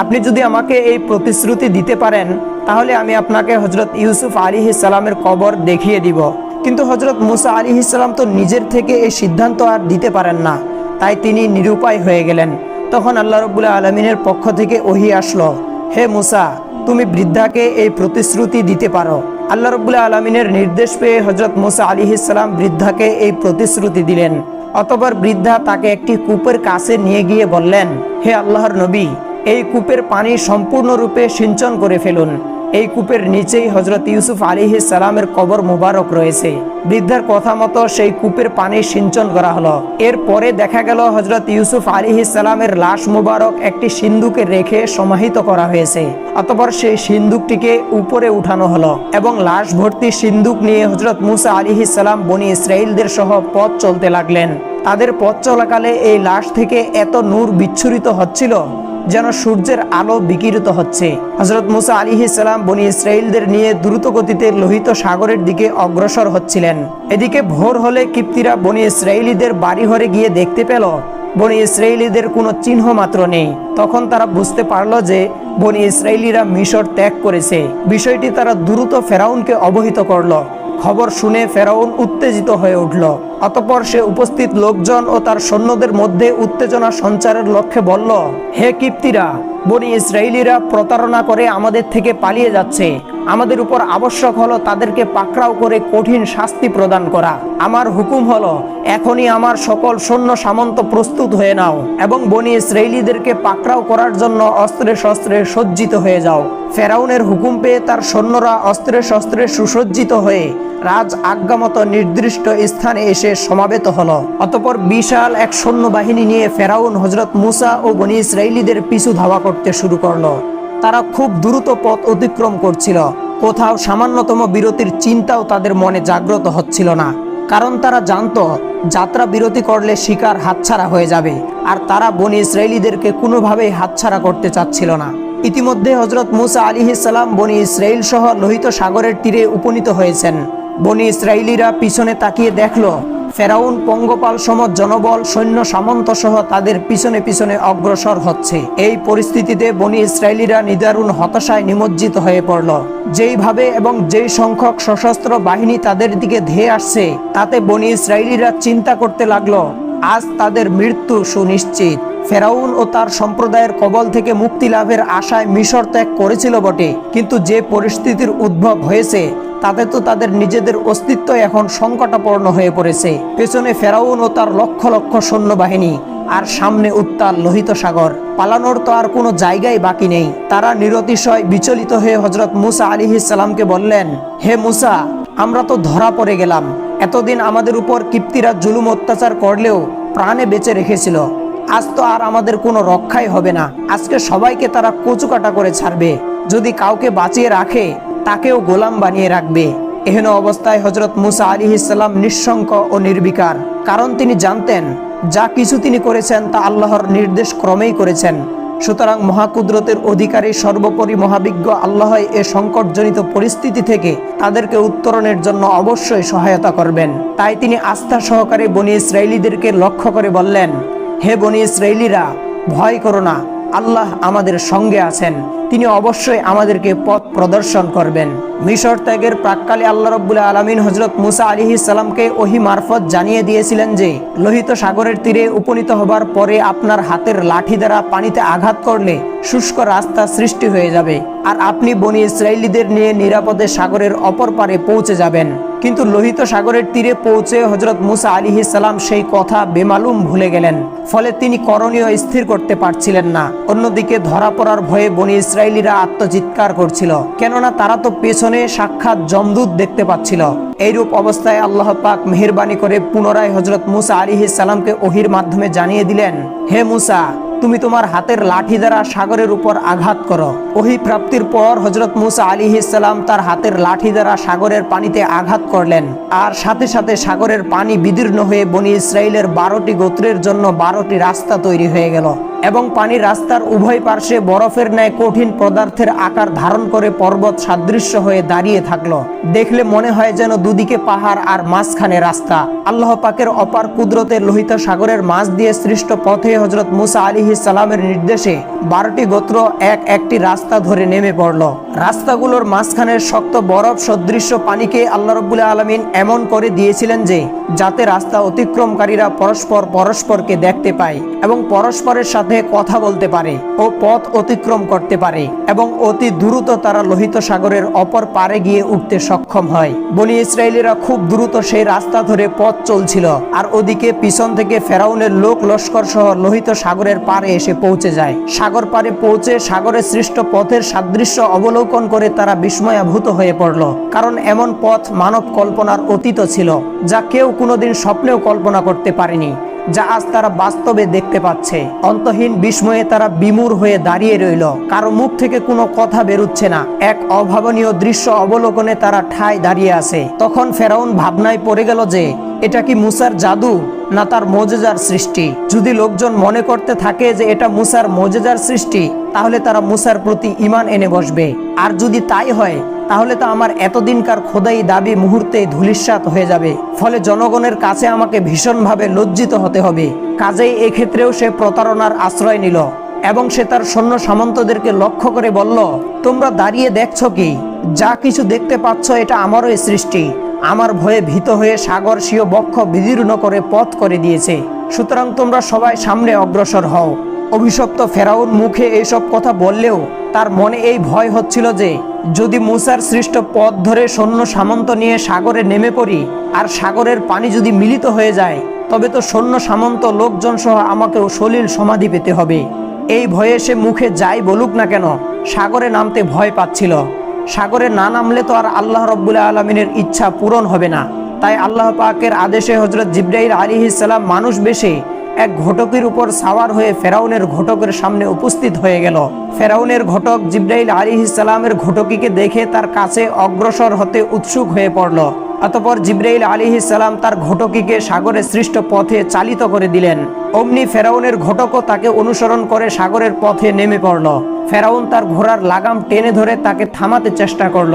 আপনি যদি আমাকে এই প্রতিশ্রুতি দিতে পারেন তাহলে আমি আপনাকে হজরত ইউসুফ আলাইহিস সালামের কবর দেখিয়ে দিব। কিন্তু হজরত মুসা আলাইহিস সালাম তো নিজের থেকে এই সিদ্ধান্ত আর দিতে পারেন না, তাই তিনি নিরুপায় হয়ে গেলেন। তখন আল্লাহ রাব্বুল আলামিনের পক্ষ থেকে ওহী আসলো, হে মুসা, তুমি বৃদ্ধাকে এই প্রতিশ্রুতি দিতে পারো। আল্লাহ রাব্বুল আলামিনের নির্দেশ পেয়ে হজরত মুসা আলাইহিস সালাম বৃদ্ধাকে এই প্রতিশ্রুতি দিলেন। অতঃপর বৃদ্ধা তাকে একটি কূপের কাছে নিয়ে গিয়ে বললেন, হে আল্লাহর নবী, এই কূপের পানি সম্পূর্ণরূপে সিঞ্চন করে ফেলুন। এই কূপের নিচেই হজরত ইউসুফ আলাইহিস সালামের কবর মুবারক রয়েছে। বৃদ্ধার কথা মতো সেই কূপের পানি সিঞ্চন করা হলো। এরপরে দেখা গেল হজরত ইউসুফ আলাইহিস সালামের লাশ মুবারক একটি সিন্দুকে রেখে সমাহিত করা হয়েছে। অতঃপর সেই সিন্দুকটিকে উপরে উঠানো হলো এবং লাশ ভর্তি সিন্দুক নিয়ে হজরত মুসা আলাইহিস সালাম বনি ইসরাইলদের সহ পথ চলতে লাগলেন। তাদের পথ চলাকালে এই লাশ থেকে এত নূর বিচ্ছুরিত হচ্ছিল যেন সূর্যের আলো বিকিরিত হচ্ছে। হযরত মুসা আলাইহিস সালাম বনি ইসরাইলদের নিয়ে দ্রুত গতিতে লোহিত সাগরের দিকে অগ্রসর হচ্ছিলেন। এদিকে ভোর হলে কিপ্তিরা বনি ইসরাইলীদের বাড়িঘরে গিয়ে দেখতে পেল বনি ইসরাইলীদের কোনো চিহ্ন মাত্র নেই। তখন তারা বুঝতে পারলো যে বনি ইসরাইলীরা মিশর ত্যাগ করেছে। বিষয়টি তারা দ্রুত ফেরাউনকে অবহিত করলো। খবর শুনে ফেরাউন উত্তেজিত হয়ে উঠল। অতঃপর সে উপস্থিত লোকজন ও তার সৈন্যদের মধ্যে উত্তেজনা সঞ্চারের লক্ষ্যে বলল, হে কিপ্তিরা, বনি ইসরাইলীরা প্রতারণা করে আমাদের থেকে পালিয়ে যাচ্ছে। আমাদের উপর আবশ্যক হলো তাদেরকে পাকড়াও করে কঠিন শাস্তি প্রদান করা। আমার হুকুম হলো এখনই আমার সকল সৈন্য সামন্ত প্রস্তুত হয়ে নাও এবং বনি ইসরাইলীদেরকে পাকড়াও করার জন্য অস্ত্রে শস্ত্রে সজ্জিত হয়ে যাও। ফেরাউনের হুকুম পেয়ে তার সৈন্যরা অস্ত্রে শস্ত্রে সুসজ্জিত হয়ে রাজ আজ্ঞামতো নির্দিষ্ট স্থানে এসে সমাবেত হলো। অতঃপর বিশাল এক সৈন্যবাহিনী নিয়ে ফেরাউন হযরত মুসা ও বনি ইসরাইলীদের পিছু ধাওয়া করতে শুরু করলো। তারা খুব দ্রুত পথ অতিক্রম করছিল। কোথাও সামান্যতম বিরতির চিন্তাও তাদের মনে জাগ্রত হচ্ছিল না, কারণ তারা জানতো যাত্রা বিরতি করলে শিকার হাতছাড়া হয়ে যাবে, আর তারা বনি ইসরাইলীদেরকে কোনোভাবেই হাতছাড়া করতে চাচ্ছিল না। ইতিমধ্যে হযরত মুসা আলাইহিস সালাম বনি ইসরাইল সহ লোহিত সাগরের তীরে উপনীত হয়েছেন। বনি ইসরাইলীরা পিছনে তাকিয়ে দেখল ফেরাউন পঙ্গপাল সম জনবল সৈন্য সামন্ত সহ তাদের পিছনে পিছনে অগ্রসর হচ্ছে। এই পরিস্থিতিতে বনি ইসরাইলীরা নিদারুণ হতাশায় নিমজ্জিত হয়ে পড়ল। যেইভাবে এবং যেই সংখ্যক সশস্ত্র বাহিনী তাদের দিকে ধেয়ে আসছে, তাতে বনি ইসরাইলীরা চিন্তা করতে লাগলো আজ তাদের মৃত্যু সুনিশ্চিত। ফেরাউন ও তার সম্প্রদায়ের কবল থেকে মুক্তি লাভের আশায় মিশর ত্যাগ করেছিল বটে, কিন্তু যে পরিস্থিতির উদ্ভব হয়েছে তাতে তো তাদের নিজেদের অস্তিত্ব এখন সংকটাপন্ন হয়ে পড়েছে। পেছনে ফেরাউন ও তার লক্ষ লক্ষ সৈন্যবাহিনী, আর সামনে উত্তাল লোহিত সাগর। পালানোর তো আর কোনো জায়গায় বাকি নেই। তারা নিরতিশয় বিচলিত হয়ে হযরত মুসা আলাইহিস সালামকে বললেন, হে মুসা, আমরা তো ধরা পড়ে গেলাম। এতদিন আমাদের উপর কিপ্তিরা জুলুম অত্যাচার করলেও প্রাণে বেঁচে রেখেছিল। আজ তো আর আমাদের কোনো রক্ষাই হবে না। আজকে সবাইকে তারা কচুকাটা করে ছাড়বে। যদি কাউকে বাঁচিয়ে রাখে তাকেও গোলাম বানিয়ে রাখবে। এহেন অবস্থায় হযরত মুসা আলাইহিস সালাম নিঃশঙ্ক ও নির্বিকার, কারণ তিনি জানতেন যা কিছু তিনি করেছেন তা আল্লাহর নির্দেশ ক্রমেই করেছেন। সুতরাং মহাকুদরতের অধিকারী সর্বোপরি মহাবিজ্ঞ আল্লাহ এ সংকটজনিত পরিস্থিতি থেকে তাদেরকে উত্তরণের জন্য অবশ্যই সহায়তা করবেন। তাই তিনি আস্থা সহকারে বনি ইসরাইলীদেরকে লক্ষ্য করে বললেন, হে বনি ইসরাইলীরা, ভয় করো না, আল্লাহ আমাদের সঙ্গে আছেন। তিনি অবশ্যই আমাদেরকে পথ প্রদর্শন করবেন। মিশর ত্যাগের প্রাক্কালে আল্লাহ রাব্বুল আলামিন হযরত মুসা আলাইহিস সালামকে ওহী মারফত জানিয়ে দিয়েছিলেন যে লোহিত সাগরের তীরে উপনীত হবার পরে আপনার হাতের লাঠি দ্বারা পানিতে আঘাত করলে শুষ্ক রাস্তা সৃষ্টি হয়ে যাবে, আর আপনি বনি ইসরাইলীদের নিয়ে নিরাপদে সাগরের অপর পারে পৌঁছে যাবেন। কিন্তু লোহিত সাগরের তীরে পৌঁছে হযরত মুসা আলাইহিস সালাম সেই কথা বেমালুম ভুলে গেলেন। ফলে তিনি করণীয় স্থির করতে পারছিলেন না। অন্যদিকে ধরা পড়ার ভয়ে বনি ইসরাইলীরা আত্মচিৎকার করছিল, কেননা তারা তো পেছনে সাক্ষাৎ যমদূত দেখতে পাচ্ছিল। এইরূপ অবস্থায় আল্লাহ পাক মেহেরবানি করে পুনরায় হযরত মুসা আলাইহিস সালামকে ওহীর মাধ্যমে জানিয়ে দিলেন, হে মুসা, তুমি তোমার হাতের লাঠি দ্বারা সাগরের উপর আঘাত করো। ওহী প্রাপ্তির পর হযরত মূসা আলাইহিস সালাম তার হাতের লাঠি দ্বারা সাগরের পানিতে আঘাত করলেন, আর সাথে সাথে সাগরের পানি বিদীর্ণ হয়ে বনী ইসরাইলের 12টি গোত্রের জন্য 12টি রাস্তা তৈরি হয়ে গেল এবং পানির রাস্তার উভয় পার্শ্বে বরফের ন্যায় কঠিন পদার্থের আকার ধারণ করে পর্বত সাদৃশ্য হয়ে দাঁড়িয়ে থাকলো। দেখলে মনে হয় যেন দুদিকে পাহাড় আর মাঝখানে রাস্তা। আল্লাহ পাকের অপার কুদরতের লোহিত সাগরের মাঝ দিয়ে সৃষ্ট পথে হযরত মূসা আলাইহিস সালামের নির্দেশে 12টি গোত্র একটি রাস্তা ধরে নেমে পড়ল। রাস্তাগুলোর মাঝখানের শক্ত বরফ সদৃশ্য পানিকে আল্লাহ রাব্বুল আলামিন এমন করে দিয়েছিলেন যে যাতে রাস্তা অতিক্রমকারীরা পরস্পরকে দেখতে পায় এবং পরস্পরের সাথে কথা বলতে পারে ও পথ অতিক্রম করতে পারে এবং অতি দ্রুত তারা লোহিত সাগরের অপর পারে গিয়ে উঠতে সক্ষম হয়। বনী ইসরায়েলিরা খুব দ্রুত সেই রাস্তা ধরে পথ চলছিল, আর ওদিকে পিছন থেকে ফেরাউনের লোক লস্কর সহ লোহিত সাগরের পারে এসে পৌঁছে যায়। সাগর পারে পৌঁছে সাগরের সৃষ্ট পথের সাদৃশ্য অবলোকন করে তারা বিস্ময়াভূত হয়ে পড়ল, কারণ এমন পথ মানব কল্পনার অতীত ছিল, যা কেউ কোনোদিন স্বপ্নেও কল্পনা করতে পারেনি, যা আজ তারা বাস্তবে দেখতে পাচ্ছে। অন্তহীন বিস্ময়ে তারা বিমূঢ় হয়ে দাঁড়িয়ে রইল, কারো মুখ থেকে কোনো কথা বেরুচ্ছে না। এক অভাবনীয় দৃশ্য অবলোকনে তারা ঠায় দাঁড়িয়ে আছে। তখন ফেরাউন ভাবনায় পড়ে গেল যে এটা কি মুসার জাদু না তার মুজিজার সৃষ্টি। যদি লোকজন মনে করতে থাকে যে এটা মুসার মুজিজার সৃষ্টি, তাহলে তারা মুসার প্রতি ঈমান এনে বসবে, আর যদি তাই হয় তাহলে তো আমার এতদিনকার খোদাই দাবি মুহূর্তেই ধূলিসাৎ হয়ে যাবে। ফলে জনগণের কাছে আমাকে ভীষণভাবে লজ্জিত হতে হবে। কাজেই এক্ষেত্রেও সে প্রতারণার আশ্রয় নিল এবং সে তার সৈন্য সামন্তদেরকে লক্ষ্য করে বলল, তোমরা দাঁড়িয়ে দেখছো কি? যা কিছু দেখতে পাচ্ছ এটা আমারই সৃষ্টি। আমার ভয়ে ভীত হয়ে সাগর স্বীয় বক্ষ বিদীর্ণ করে পথ করে দিয়েছে, সুতরাং তোমরা সবাই সামনে অগ্রসর হও। অভিশপ্ত ফেরাউন মুখে এইসব কথা বললেও তার মনে এই ভয় হচ্ছিল যে যদি মুসার সৃষ্ট পথ ধরে সৈন্য সামন্ত নিয়ে সাগরে নেমে পড়ি আর সাগরের পানি যদি মিলিত হয়ে যায়, তবে তো সৈন্য সামন্ত লোকজন সহ আমাকেও সলিল সমাধি পেতে হবে। এই ভয়ে সে মুখে যাই বলুক না কেন সাগরে নামতে ভয় পাচ্ছিল। সাগরে না নামলে তো আর আল্লাহ রাব্বুল আলামিনের ইচ্ছা পূরণ হবে না। তাই আল্লাহ পাকের আদেশে হযরত জিবরাইল আলাইহিস সালাম মানুষ বেশে এক ঘটকের উপর সাওয়ার হয়ে ফেরাউনের ঘটকের সামনে উপস্থিত হয়ে গেল। ফেরাউনের ঘটক জিবরাইল আলাইহিস সালামের ঘটকিকে দেখে তার কাছে অগ্রসর হতে উৎসুক হয়ে পড়ল। অতঃপর জিবরাইল আলাইহিস সালাম তার ঘটকিকে সাগরে সৃষ্ট পথে চালিত করে দিলেন। অমনি ফেরাউনের ঘটকও তাকে অনুসরণ করে সাগরের পথে নেমে পড়ল। ফেরাউন তার ঘোড়ার লাগাম টেনে ধরে তাকে থামাতে চেষ্টা করল,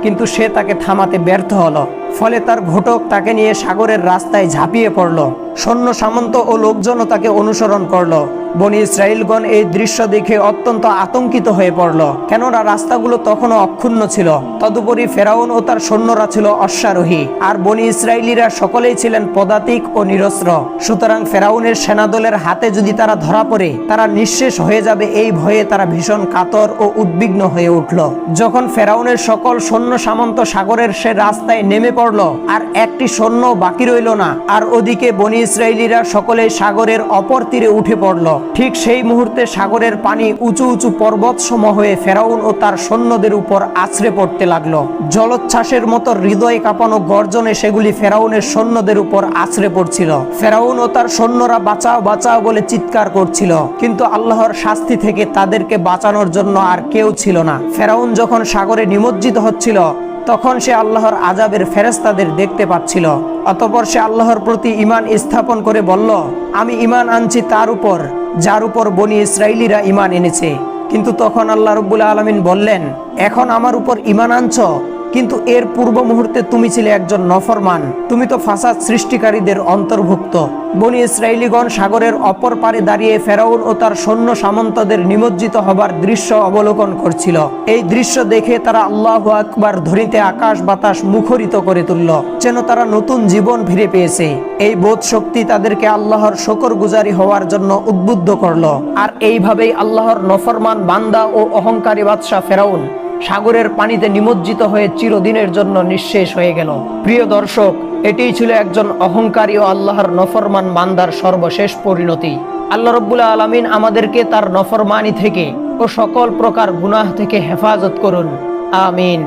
কিন্তু সে তাকে থামাতে ব্যর্থ হলো। ফলে তার ঘটক তাকে নিয়ে সাগরের রাস্তায় ঝাঁপিয়ে পড়ল। সৈন্য সামন্ত ও লোকজনও তাকে অনুসরণ করল। বনী ইসরাইলগণ এই দৃশ্য দেখে অত্যন্ত আতঙ্কিত হয়ে পড়ল, কেননা রাস্তাগুলো তখনও অক্ষুণ্ণ ছিল। তদুপরি ফেরাউন ও তার সৈন্যরা ছিল অশ্বারোহী, আর বনী ইসরাইলিরা সকলেই ছিলেন পদাতিক ও নিরস্ত্র। সুতরাং ফেরাউনের সেনাদলের হাতে যদি তারা ধরা পড়ে তারা নিঃশেষ হয়ে যাবে, এই ভয়ে তারা ভীষণ কাতর ও উদ্বিগ্ন হয়ে উঠল। যখন ফেরাউনের সকল সৈন্য সামন্ত সাগরের সে রাস্তায় নেমে পড়ল, আর একটি সৈন্য বাকি রইল না, আর ওদিকে বনী ইসরাইলিরা সকলে সাগরের অপর তীরে উঠে পড়ল। ঠিক সেই মুহূর্তে সাগরের পানি উঁচু উঁচু পর্বত সম হয়ে ফেরাউন ও তার সৈন্যদের উপর আছড়ে পড়তে লাগলো। জলোচ্ছ্বাসের মতো হৃদয় কাঁপানো গর্জনে সেগুলি ফেরাউনের সৈন্যদের উপর আছড়ে পড়ছিল। ফেরাউন ও তার সৈন্যরা বাঁচাও বাঁচাও বলে চিৎকার করছিল, কিন্তু আল্লাহর শাস্তি থেকে তাদেরকে বাঁচানোর জন্য আর কেউ ছিল না। ফেরাউন যখন সাগরে নিমজ্জিত হচ্ছিল, তখন সে আল্লাহর আযাবের ফেরেশতাদের দেখতে পাচ্ছিল। অতঃপর সে আল্লাহর প্রতি ঈমান স্থাপন করে বলল, আমি ঈমান আনছি তার উপর যার উপর বনী ইসরাইলিরা ঈমান এনেছে। কিন্তু তখন আল্লাহ রাব্বুল আলামিন বললেন, এখন আমার উপর ঈমান আনছো, কিন্তু এর পূর্ব মুহূর্তে তুমি ছিলে একজন নফরমান, তুমি তো ফাসাদ সৃষ্টিকারীদের অন্তর্ভুক্ত। বনী ইসরাইলিগণ সাগরের অপর পারে দাঁড়িয়ে ফেরাউন ও তার সৈন্য সামন্তদের নিমজ্জিত হবার দৃশ্য অবলোকন করছিল। এই দৃশ্য দেখে তারা আল্লাহু আকবার ধ্বনিতে আকাশ বাতাস মুখরিত করে তুলল, যেন তারা নতুন জীবন ফিরে পেয়েছে। এই বোধ শক্তি তাদেরকে আল্লাহর শুকরগুজারি হওয়ার জন্য উদ্বুদ্ধ করলো। আর এইভাবেই আল্লাহর নফরমান বান্দা ও অহংকারী বাদশা ফেরাউন সাগরের পানিতে নিমজ্জিত হয়ে চিরদিনের জন্য নিঃশেষ হয়ে গেল। প্রিয় দর্শক, এটিই ছিল একজন অহংকারী ও আল্লাহর নফরমান বান্দার সর্বশেষ পরিণতি। আল্লাহ রাব্বুল আলামিন আমাদেরকে তার নফরমানি থেকে ও সকল প্রকার গুনাহ থেকে হেফাজত করুন। আমিন।